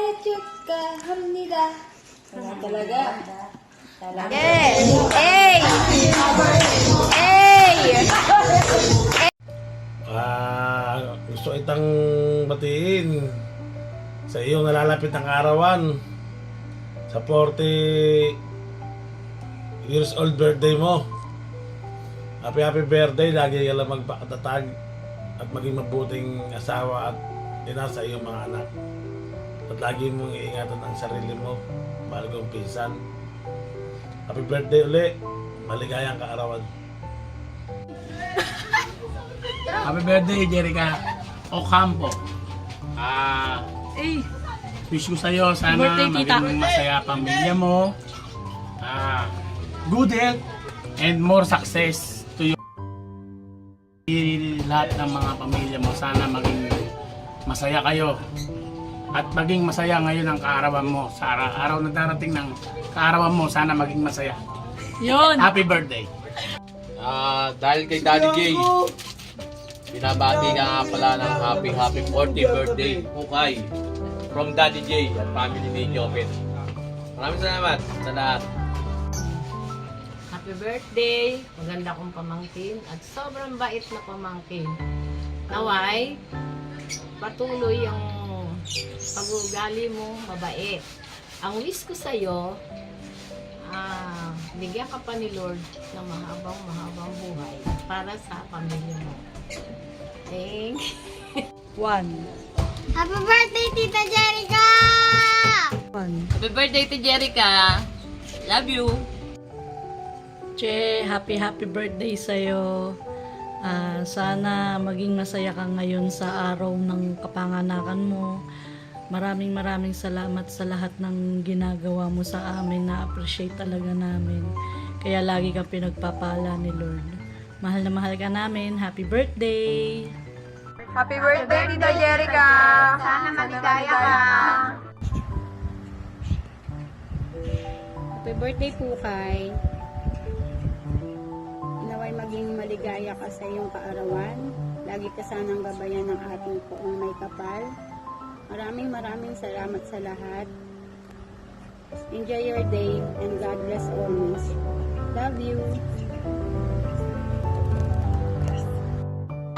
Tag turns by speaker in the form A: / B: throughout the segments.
A: 생일 축하합니다. talaga.
B: Hey! Hey! Hey!
C: Gusto itang batiin sa iyong nalalapit ng kaarawan sa 40 years old birthday mo. Happy birthday, lagi ka lang magpakatatag at maging mabuting asawa at ina sa iyong mga anak. At lagi mong iingatan ang sarili mo, mahal kong pinsan. Happy birthday uli, maligayang kaarawan.
D: Happy birthday, Jerica Ocampo. Wish ko sa'yo, sana maging masaya pamilya mo. Good health and more success to you. Lahat ng mga pamilya mo, sana maging masaya kayo. At maging masaya ngayon ang kaarawan mo. Sa araw na darating ng kaarawan mo, sana maging masaya.
B: Yun!
D: Happy birthday!
E: Dahil kay Daddy J, binabati ka nga pala ng happy 40th birthday Hukay from Daddy J at family ni Jopet. Maraming salamat sa lahat.
F: Happy birthday! Maganda kong pamangkin at sobrang bait na pamangkin. Naway, patuloy ang pag-uugali mo, mabait. Ang wish ko sa'yo, bigyan ka pa ni Lord ng mahabang buhay para sa pamilya mo. Thank
B: Happy birthday, Tita Jerica!
F: Happy birthday to Jerica! Love you!
G: Che, happy birthday sa'yo. Sana maging masaya ka ngayon sa araw ng kapanganakan mo. Maraming salamat sa lahat ng ginagawa mo sa amin. Na-appreciate talaga namin. Kaya lagi kang pinagpapala ni Lord. Mahal na mahal ka namin. Happy birthday!
B: Happy birthday, Tita Jerica! Sana maligaya ka!
H: Happy birthday po kay. Naway maging maligaya ka sa iyong kaarawan. Lagi ka sanang gabayan ng ating poong may kapal. Maraming salamat sa lahat. Enjoy your day and God bless always. Love you.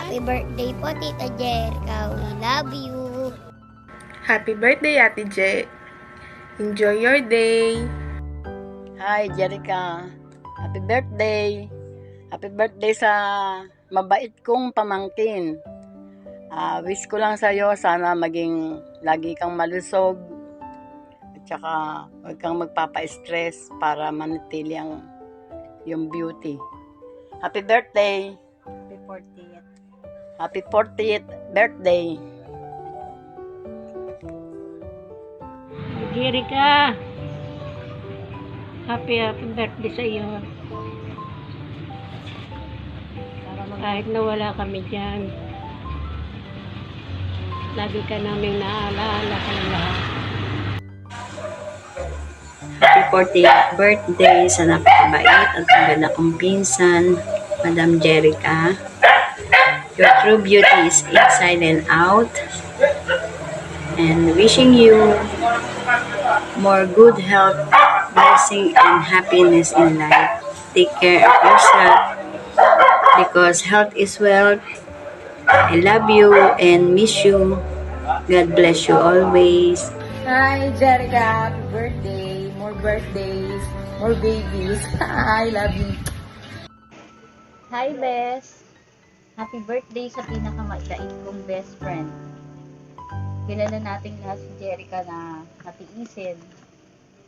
B: Happy birthday po, Tita Jerica. We love you.
I: Happy birthday, Ate Je. Enjoy your day.
J: Hi, Jerica. Happy birthday. Happy birthday sa mabait kong pamangkin. Wish ko lang sa'yo, sana maging lagi kang malusog. At saka huwag kang magpapa-stress para manatili ang yung beauty. Happy birthday.
H: Happy 40th.
J: Happy 40th birthday.
H: Jerica, happy birthday sa iyo. Kahit nawala kami dyan, lagi ka namin naaalala sa lahat.
K: Happy 40th birthday sa napakabait at maganda kong pinsan, Madam Jerica. Your true beauty is inside and out. And wishing you more good health, blessing, and happiness in life. Take care of yourself because health is wealth. I love you and miss you. God bless you always.
A: Hi, Jerica. Happy birthday. More birthdays. More babies. I love you.
L: Hi, Bes! Happy birthday sa pinakamait kong best friend. Kilala natin lahat si Jerica na natiisin.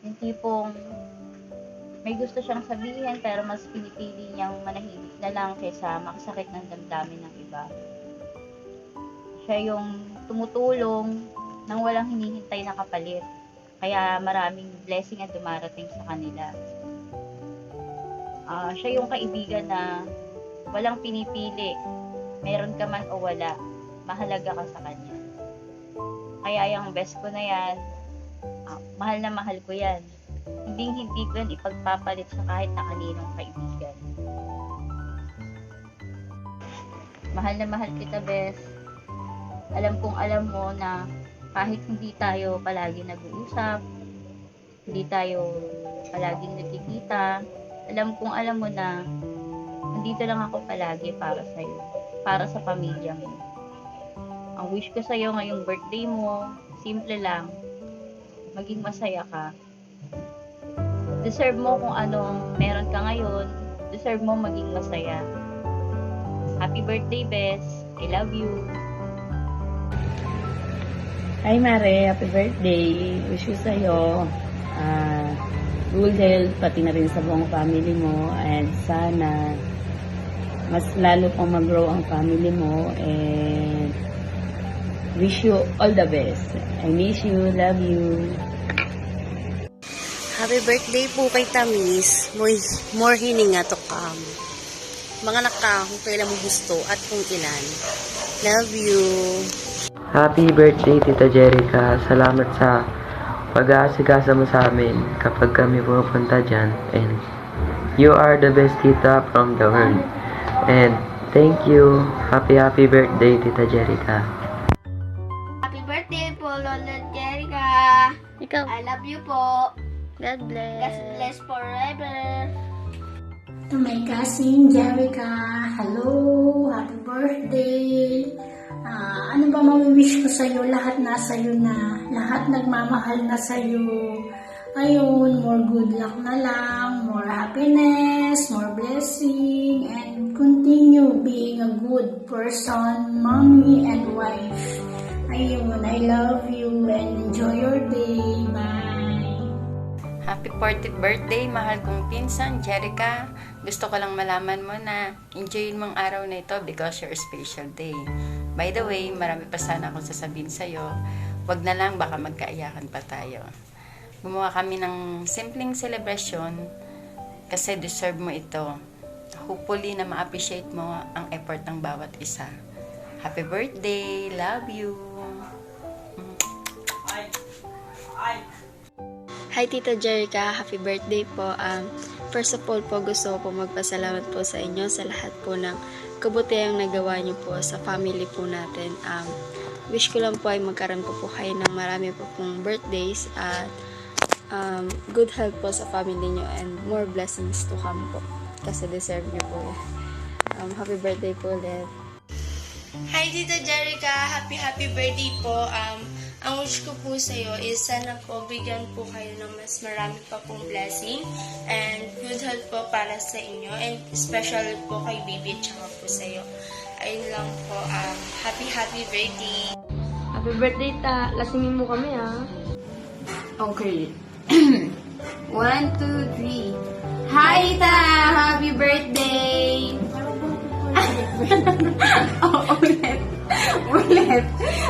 L: Yung tipong may gusto siyang sabihin pero mas pinipili niyang manahimik na lang kaysa makasakit ng damdamin ng iba. Siya yung tumutulong nang walang hinihintay na kapalit. Kaya maraming blessing ang dumarating sa kanila. Siya yung kaibigan na walang pinipili. Meron ka man o wala, mahalaga ka sa kanya. Kaya yung best ko na yan, mahal na mahal ko yan. Hindi ko yan ipagpapalit sa kahit na kaninong kaibigan. Mahal na mahal kita, best. Alam kong alam mo na kahit hindi tayo palagi nag-uusap, hindi tayo palaging nagkikita, alam mo na nandito lang ako palagi para sa'yo, para sa pamilya mo. Ang wish ko sa'yo ngayong birthday mo, simple lang, maging masaya ka. Deserve mo kung anong meron ka ngayon, deserve mo maging masaya. Happy birthday, Bes. I love you.
K: Hi Mare, happy birthday. Wish ko sa'yo good health, pati na rin sa buong family mo. And sana mas lalo pang mag-grow ang family mo. And wish you all the best. I miss you, love you.
M: Happy birthday po kay Tamis. More hininga to come. Mga naka kung kailan mo gusto at kung ilan. Love you.
N: Happy birthday, Tita Jerica. Salamat sa pag-aasikasa mo sa amin kapag kami pupunta dyan. And you are the best tita from the world. And thank you. Happy birthday, Tita Jerica.
B: Happy birthday po, Lola Jerica.
K: Ikaw.
B: I love you po.
K: God bless.
B: God bless forever.
O: To my cousin Jerica, hello, happy birthday. Ano ba mawiwish ko sa'yo? Lahat nasa iyo na. Lahat nagmamahal na sa'yo. Ayun, more good luck na lang, more happiness, more blessing, and continue being a good person, mommy and wife. Ayun, I love you and enjoy your day. Bye.
P: Happy 40th birthday, mahal kong pinsan, Jerica. Gusto ko lang malaman mo na enjoyin mong araw na ito because your special day. By the way, marami pa sana akong sasabihin sa'yo. Wag na lang, baka magkaiyakan pa tayo. Gumawa kami ng simpleng celebration kasi deserve mo ito. Hopefully na ma-appreciate mo ang effort ng bawat isa. Happy birthday! Love you!
K: Hi Tita Jerica, happy birthday po. First of all po, gusto ko po magpasalamat po sa inyo sa lahat po ng kabutihang nagawa niyo po sa family po natin. Wish ko lang po ay magkaroon po kayo ng marami po pong birthdays at good health po sa family niyo and more blessings to come po kasi deserve niyo po. Happy birthday po ulit.
Q: Hi Tita Jerica, happy birthday po. Ang wish ko po sa iyo is sana po bigyan po kayo ng mas marami pa pong blessing and good health po para sa inyo and special po kay baby at saka po sa iyo. Ayun lang po, happy birthday.
R: Happy birthday ta, lasingin mo kami
B: Okay. 1, 2, 3. Hi ta! Happy birthday! Ulit.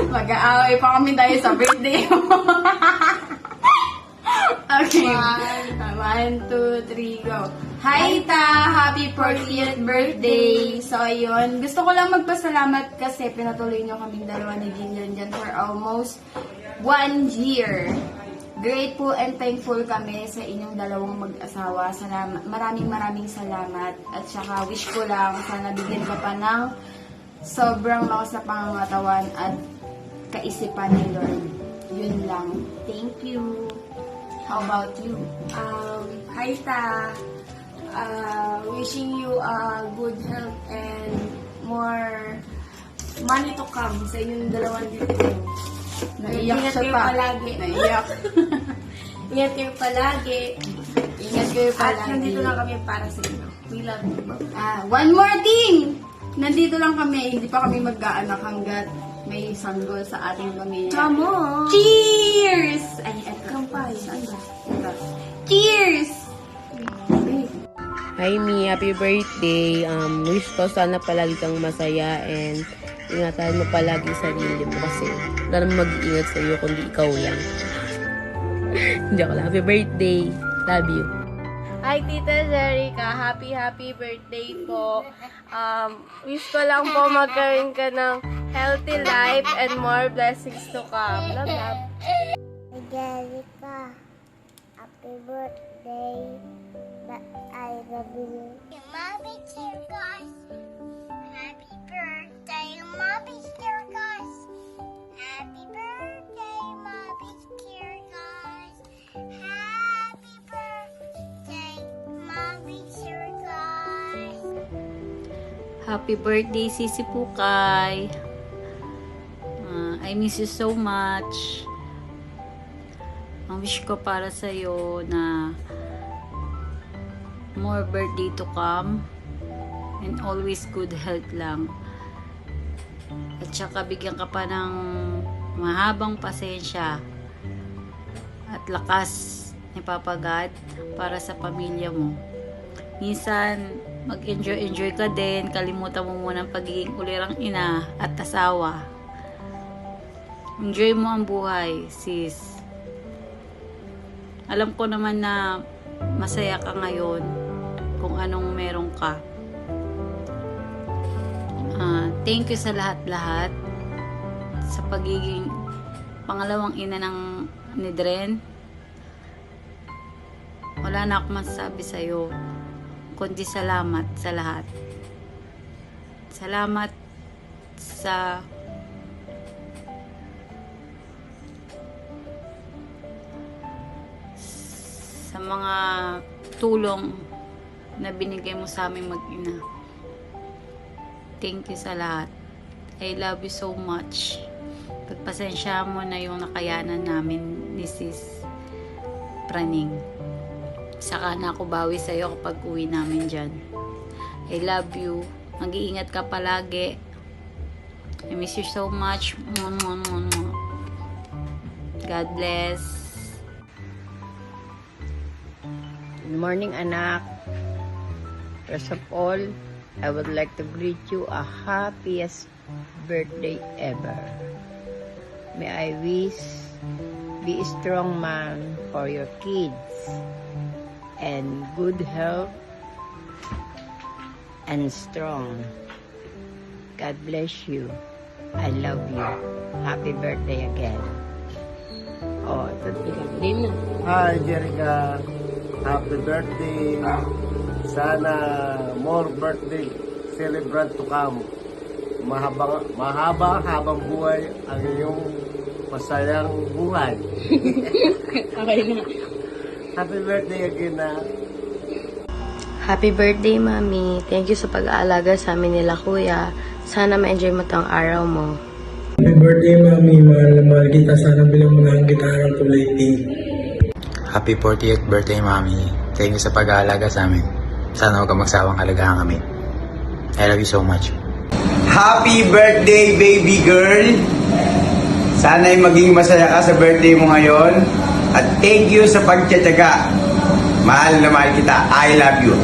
B: Mag-aaway pa kami tayo sa birthday mo. Okay. 1, 2, 3, go. Hi ta! Happy 40th birthday! So, ayun. Gusto ko lang magpasalamat kasi pinatuloy nyo kaming dalawa ni Gillian dyan for almost 1 year. Grateful and thankful kami sa inyong dalawang mag-asawa. Maraming salamat. At saka wish ko lang, sana bigyan ka pa ng sobrang lakas na pangangatawan at kaisipan ni Lord. Yun lang. Thank you. How about you?
R: Hi ta, wishing you good health and more money to come sa inyong dalawang dito.
B: Naiyak siya pa. Naiyak.
R: Ingat kayo palagi.
B: Ingat kayo palagi.
R: At nandito lang kami para sa inyo. We love you.
B: One more thing! Nandito lang kami. Hindi pa kami mag-aanak hanggat may sanggol sa ating pamilya.
R: Come on!
B: Cheers! Ay,
R: Kampay.
B: Saan ba? Ito. Cheers!
S: Hi Mi, happy birthday. Wish ko sana palagi kang masaya and ingatan mo palagi sarili mo kasi wala naman mag-iingat sa iyo kundi ikaw lang. Joke lang. Happy birthday. Love you.
R: Hi Tita Jerica, happy birthday po. Wish ko lang po magkaroon ka ng healthy life and more blessings to come. Love.
T: Hey Jerica, happy birthday. I love you. Mommy, here guys. Happy birthday, Mommy, here guys. Happy birthday.
L: Happy birthday, Sisi Pukay. I miss you so much. Ang wish ko para sa'yo na more birthday to come and always good health lang. At saka bigyan ka pa ng mahabang pasensya at lakas ni Papa God para sa pamilya mo. Minsan, mag-enjoy ka din. Kalimutan mo muna ang pagiging ulirang ina at asawa. Enjoy mo ang buhay, sis. Alam ko naman na masaya ka ngayon kung anong meron ka. Thank you sa lahat-lahat sa pagiging pangalawang ina ni Dren. Wala na akong masasabi sa'yo kundi salamat sa lahat. Salamat sa mga tulong na binigay mo sa aming mag-ina. Thank you sa lahat. I love you so much. Pagpasensya mo na yung nakayanan namin ni Sis Praning. Saka na ako bawi sa'yo kapag uwi namin dyan. I love you. Mag-iingat ka palagi. I miss you so much. God bless.
F: Good morning, anak. First of all, I would like to greet you a happiest birthday ever. May I wish be a strong man for your kids and good health and strong. God bless you. I love you. Happy birthday again. Oh, din na.
U: Hi, Jerica. Happy birthday. Sana more birthday celebrant to come. Mahaba-habang buhay ang iyong masayang buhay.
F: Okay na.
U: Happy birthday again na.
R: Happy birthday, Mami. Thank you sa pag-aalaga sa amin nila, Kuya. Sana ma-enjoy mo tong araw mo.
V: Happy birthday, Mami. Mahal na mahal kita. Sana bilang mo na ang gitarang kulay pink.
W: Happy 40th birthday, Mami. Thank you sa pag-aalaga sa amin. Sana huwag ka magsawang alagaan kami. I love you so much.
X: Happy birthday, baby girl! Sana'y maging masaya ka sa birthday mo ngayon. At thank you sa pagtsatsaga. Mahal na mahal kita. I love you.